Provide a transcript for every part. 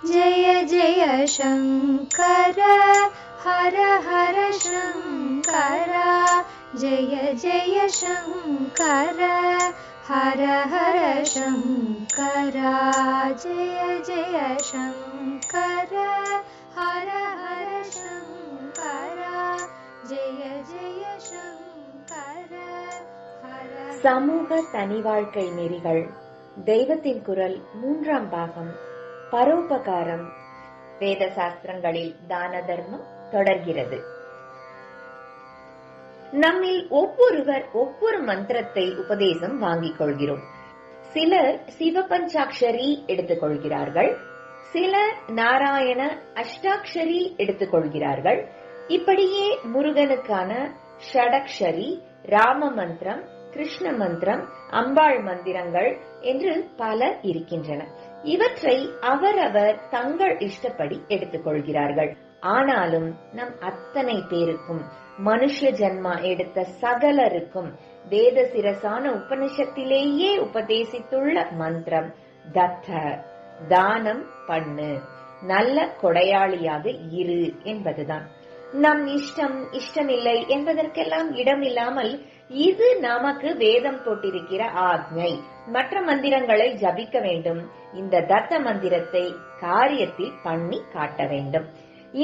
जय जय शङ्कर हर हर शङ्कर जय जय शङ्कर हर हर शङ्कर जय जय शङ्कर हर हर शङ्कर जय जय शङ्कर हर. சமூக தனி வாழ்க்கை நெறிகள் தெய்வத்தின் குரல் 3ஆம் பாகம் பரோபகாரம். வேத சாஸ்திரங்களில் தான தர்மம் தொடர்கிறது. நம்மில் ஒவ்வொருவர் ஒவ்வொரு மந்திரத்தை உபதேசம் வாங்கிக் கொள்கிறோம். சிலர் சிவபஞ்சாட்சரி எடுத்துக் கொள்கிறார்கள், சிலர் நாராயண அஷ்டாட்சரி எடுத்துக் கொள்கிறார்கள். இப்படியே முருகனுக்கான ஷடக்ஷரி, ராம மந்திரம், கிருஷ்ண மந்திரம், அம்பாள் மந்திரங்கள் என்று பல இருக்கின்றன. இவற்றை அவரவர் தங்கள் இஷ்டப்படி எடுத்துக் கொள்கிறார்கள். ஆனாலும் நம் அத்தனை பேருக்கும், மனுஷ ஜன்மா எடுத்த சகலருக்கும் வேத சிரசான உபனிஷத்திலேயே உபதேசித்துள்ள மந்திரம் தத்த, தானம் பண்ணு, நல்ல கொடையாளியாக இரு என்பதுதான். நம் இஷ்டமில்லை என்பதற்கெல்லாம் இடம் இல்லாமல் இது நமக்கு வேதம் போட்டிருக்கிற ஆக்ஞை, மற்ற மந்திரங்களை ஜபிக்க வேண்டும், இந்த தத்த மந்திரத்தை காரியத்தில் பண்ணி காட்ட வேண்டும்.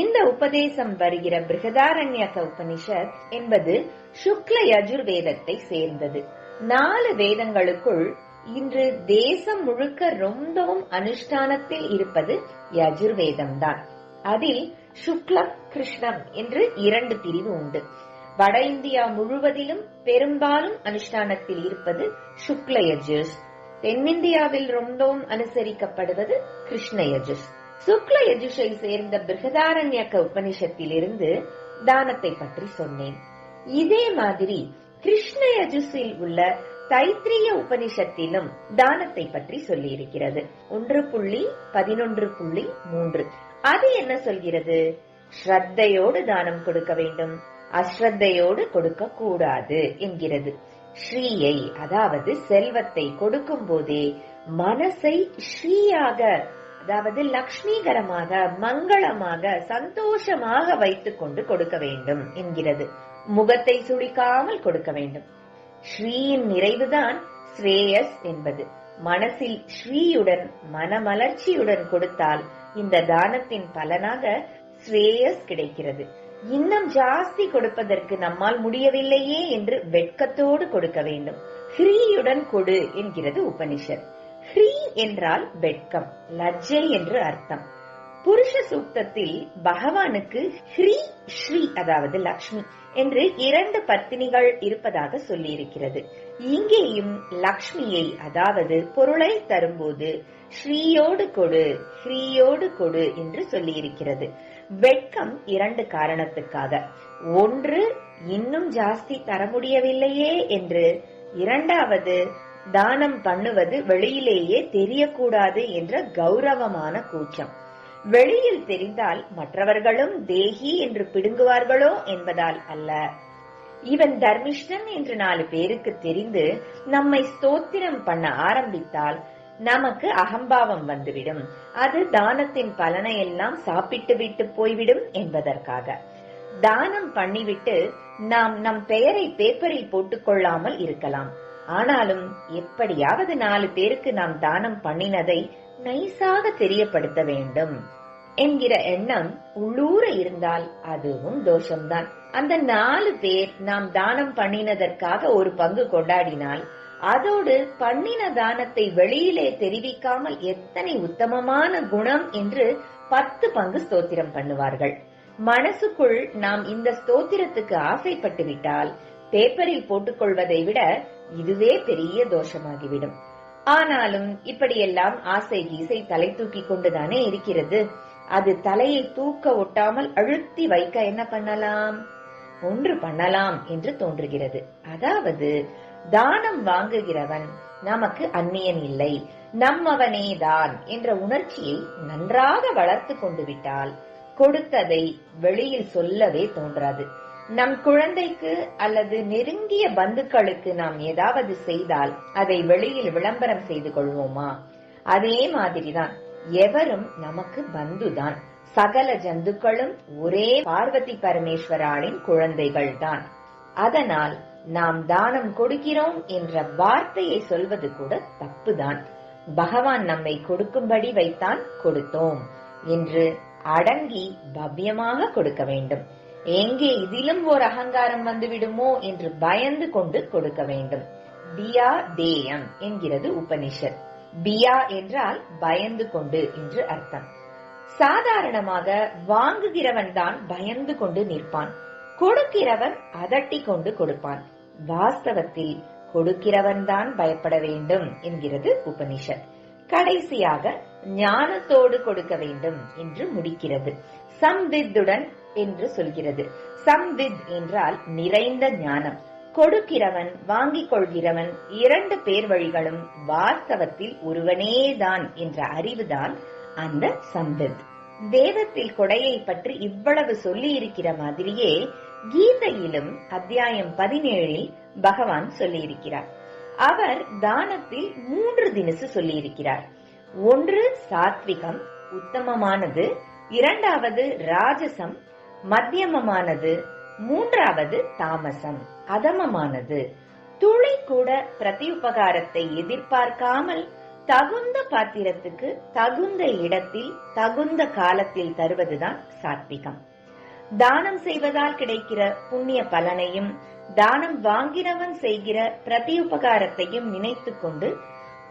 இந்த உபதேசம் வருகிற பிருகதாரண்யக உபனிஷத் என்பது சுக்ல யஜுர்வேதத்தை சேர்ந்தது. 4 வேதங்களுக்குள் இன்று தேசம் முழுக்க ரொம்பவும் அனுஷ்டானத்தில் இருப்பது யஜுர்வேதம் தான். அதில் சுக்லம், கிருஷ்ணம் என்று 2 பிரிவு உண்டு. வட இந்தியா முழுவதிலும் பெரும்பாலும் அனுஷ்டானத்தில் இருப்பது சுக்ல யஜுஸ், தென்னிந்தியாவில் ரொம்பவும் அனுசரிக்கப்படுவது கிருஷ்ண யஜுஸ். சுக்ல யஜுஷை சேர்ந்த பிருகதாரண்யக உபனிஷத்திலிருந்து தானத்தை பற்றி சொன்னேன். இதே மாதிரி கிருஷ்ண யஜுஸில் உள்ள தைத்திரிய உபனிஷத்திலும் தானத்தை பற்றி சொல்லி இருக்கிறது. 1.11.3 அது என்ன சொல்கிறது? ஸ்ரத்தையோடு தானம் கொடுக்க வேண்டும், அஸ்ரத்தையோடு கொடுக்க கூடாது என்கிறது. ஸ்ரீயை, அதாவது செல்வத்தை கொடுக்கும் போதே மனசை ஸ்ரீயாக, அதாவது லக்ஷ்மிகரமாக, மங்களமாக, சந்தோஷமாக வைத்துக் கொண்டு கொடுக்க வேண்டும் என்கிறது. முகத்தை சுளிக்காமல் கொடுக்க வேண்டும். ஸ்ரீயின் நிறைவுதான் ஸ்ரேயஸ் என்பது. மனசில் ஸ்ரீயுடன், மனமலர்ச்சியுடன் கொடுத்தால் இந்த தானத்தின் பலனாக ஸ்ரேயஸ் கிடைக்கிறது. இன்னும் ஜாஸ்தி கொடுப்பதற்கு நம்மால் முடியவில்லையே என்று வெட்கத்தோடு கொடுக்க வேண்டும். ஹ்ரீயுடன் கொடு என்கிறது உபனிஷத். ஹ்ரீ என்றால் வெட்கம், லஜ்ஜை என்று அர்த்தம். புருஷ சூக்தத்தில் பகவானுக்கு ஹ்ரீ, ஸ்ரீ அதாவது லக்ஷ்மி என்று 2 பத்தினிகள் இருப்பதாக சொல்லி இருக்கிறது. இங்கேயும் லக்ஷ்மியை, அதாவது பொருளை தரும்போது ஸ்ரீயோடு கொடு, ஹ்ரீயோடு கொடு என்று சொல்லி இருக்கிறது. வெட்கம் 2 காரணத்துக்காக. ஒன்று, இன்னும் ஜாஸ்தி தர முடியவில்லையே என்று. 2வது, தானம் பண்ணுவது வெளியிலேயே தெரியக்கூடாது என்ற கௌரவமான கூச்சம். வெளியில் தெரிந்தால் மற்றவர்களும் தேகி என்று பிடுங்குவார்களோ என்பதால் அல்ல. இவன் தர்மிஷ்டன் என்று 4 பேருக்கு தெரிந்து நம்மை ஸ்தோத்திரம் பண்ண ஆரம்பித்தால் நமக்கு அகம்பாவம் வந்துவிடும். அது தானத்தின் பலனை எல்லாம் சாப்பிட்டு விட்டு போய்விடும் என்பதற்காக. தானம் பண்ணிவிட்டு நாம் நம் பெயரை பேப்பரில் போட்டுக் கொள்ளாமல் இருக்கலாம். ஆனாலும் எப்படியாவது 4 பேருக்கு நாம் தானம் பண்ணினதை நைசாக தெரியப்படுத்த வேண்டும் என்கிற எண்ணம் உள்ளூர இருந்தால் அதுவும் தோஷம்தான். அந்த 4 பேர் நாம் தானம் பண்ணினதற்காக ஒரு பங்கு கொண்டாடினால் அதோடு பண்ணின தானத்தை வெளியிலே தெரிவிக்காமல் எத்தனை உத்தமமான குணம் என்று 10 பங்கு ஸ்தோத்திரம் பண்ணுவார்கள். மனசுக்குள் நாம் இந்த ஸ்தோத்திரத்துக்கு ஆசைப்பட்டு விட்டால் பேப்பரில் போட்டுக்கொள்வதை விட இதுவே பெரிய தோஷமாகிவிடும். ஆனாலும் இப்படியெல்லாம் ஆசை கீசை தலை தூக்கி கொண்டுதானே இருக்கிறது. அது தலையை தூக்க ஒட்டாமல் அழுத்தி வைக்க என்ன பண்ணலாம்? ஒன்று பண்ணலாம் என்று தோன்றுகிறது. அதாவது தானம் வாங்குகிறவன் நமக்கு அந்நியன் இல்லை, நம்மவனேதான் என்ற உணர்ச்சியை நன்றாக வளர்த்து கொண்டு விட்டால் கொடுத்ததை வெளியில் சொல்லவே தோன்றாது. நம் குழந்தைக்கு அல்லது நெருங்கிய பந்துக்களுக்கு நாம் ஏதாவது செய்தால் அதை வெளியில் விளம்பரம் செய்து கொள்வோமா? அதே மாதிரிதான் எவரும் நமக்கு பந்துதான். சகல ஜந்துக்களும் ஒரே பார்வதி பரமேஸ்வராளின் குழந்தைகள் தான். அதனால் நாம் தானம் கொடுக்கிறோம் என்ற வார்த்தையை சொல்வது கூட தப்புதான். பகவான் நம்மை கொடுக்கும்படி வைத்தான், கொடுத்தோம் என்று அடங்கி பவ்யமாக கொடுக்க வேண்டும். எங்கே இதிலும் ஒரு அகங்காரம் வந்துவிடுமோ என்று பயந்து கொண்டு கொடுக்க வேண்டும். பியா தேயம் என்கிறது உபனிஷத். பியா என்றால் பயந்து கொண்டு என்று அர்த்தம். சாதாரணமாக வாங்குகிறவன் தான் பயந்து கொண்டு நிற்பான், கொடுக்கிறவன் அதட்டி கொண்டு கொடுப்பான். வாஸ்தவத்தில் கொடுக்கிறவன் தான் பயப்பட வேண்டும் என்கிறது உபனிஷத். கடைசியாக ஞானத்தோடு கொடுக்க வேண்டும் என்று முடிக்கிறது. சம்வித்துடன் என்று சொல்கிறது. சம்வித் என்றால் நிறைந்த ஞானம். கொடுக்கிறவன் வாங்கிக் கொள்கிறவன் 2 பேர் வழிகளும் வாஸ்தவத்தில் ஒருவனேதான் என்ற அறிவுதான் அந்த சம்வித். வேதத்தில் கொடையை பற்றி இவ்வளவு சொல்லி இருக்கிற மாதிரியே கீதையிலும் அத்தியாயம் 17 பகவான் சொல்லி இருக்கிறார். அவர் தானத்தில் 3 தினசு சொல்லி இருக்கிறார். 1 சாத்விகம் உத்தமமானது, 2வது ராஜசம் மத்தியமமானது, 3வது தாமசம் அதமமானது. துளி கூட பிரதியுபகாரத்தை எதிர்பார்க்காமல் தகுந்த பாத்திரத்துக்கு தகுந்த இடத்தில் தகுந்த காலத்தில் தருவதுதான் சாத்விகம். தானம் செய்வதால் கிடைக்கிற புண்ணிய பலனையும் தானம் வாங்கினவன் செய்கிற பிரதியுபகாரத்தையும் நினைத்து கொண்டு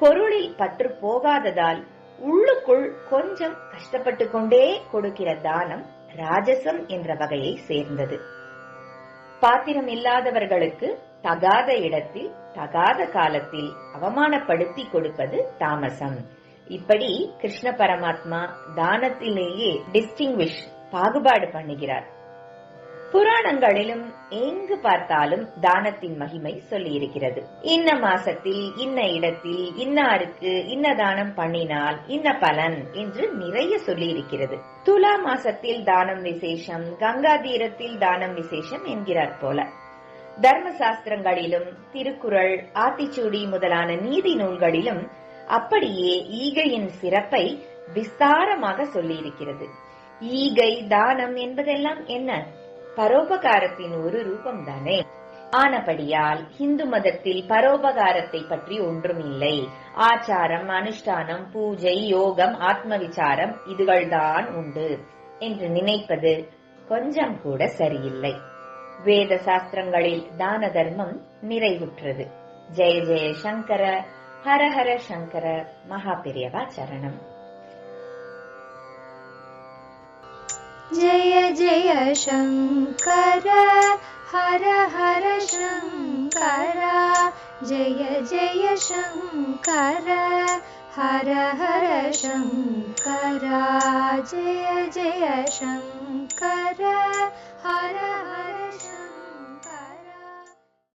பொருளில் பற்று போகாததால் உள்ளுக்குள் கொஞ்சம் கஷ்டப்பட்டு கொண்டே கொடுக்கிற தானம் ராஜசம் என்ற வகையை சேர்ந்தது. பாத்திரம் இல்லாதவர்களுக்கு தகாத இடத்தில் தகாத காலத்தில் அவமானப்படுத்தி கொடுப்பது தாமசம். இப்படி கிருஷ்ண பரமாத்மா தானத்திலேயே டிஸ்டிங்விஷ் பாகுபாடு பண்ணுகிறார். புராணங்களிலும் எங்கு பார்த்தாலும் தானத்தின் மகிமை சொல்லி இருக்கிறது. இன்ன மாசத்தில் இன்ன இடத்தில் இன்னாருக்கு இன்ன தானம் பண்ணினால் இன்ன பலன் என்று நிறைய சொல்லி இருக்கிறது. துலா மாசத்தில் தானம் விசேஷம், கங்கா தீரத்தில் தானம் விசேஷம் என்கிறார் போல. தர்ம சாஸ்திரங்களிலும் திருக்குறள், ஆத்திச்சூடி முதலான நீதி நூல்களிலும் அப்படியே ஈகையின் சிறப்பை விஸ்தாரமாக சொல்லி இருக்கிறது. ஈகை தானம் என்பதெல்லாம் என்ன? பரோபகாரத்தின் ஒரு ரூபம் தானே. ஆனபடியால் இந்து மதத்தில் பரோபகாரத்தை பற்றி ஒன்றும் இல்லை. ஆச்சாரம், அனுஷ்டானம், பூஜை, யோகம், ஆத்ம விசாரம் இதுகள்தான் உண்டு என்று நினைப்பது கொஞ்சம் கூட சரியில்லை. வேத சாஸ்திரங்களில் தான தர்மம் நிறைவுற்றது. ஜெய ஜெய சங்கர, ஹர ஹர சங்கர, மகாபெரியவா சரணம். जय जय शंकर, हर हर शंकर, जय जय शंकर, हर हर शंकर, जय जय शंकर, हर हर शंकर.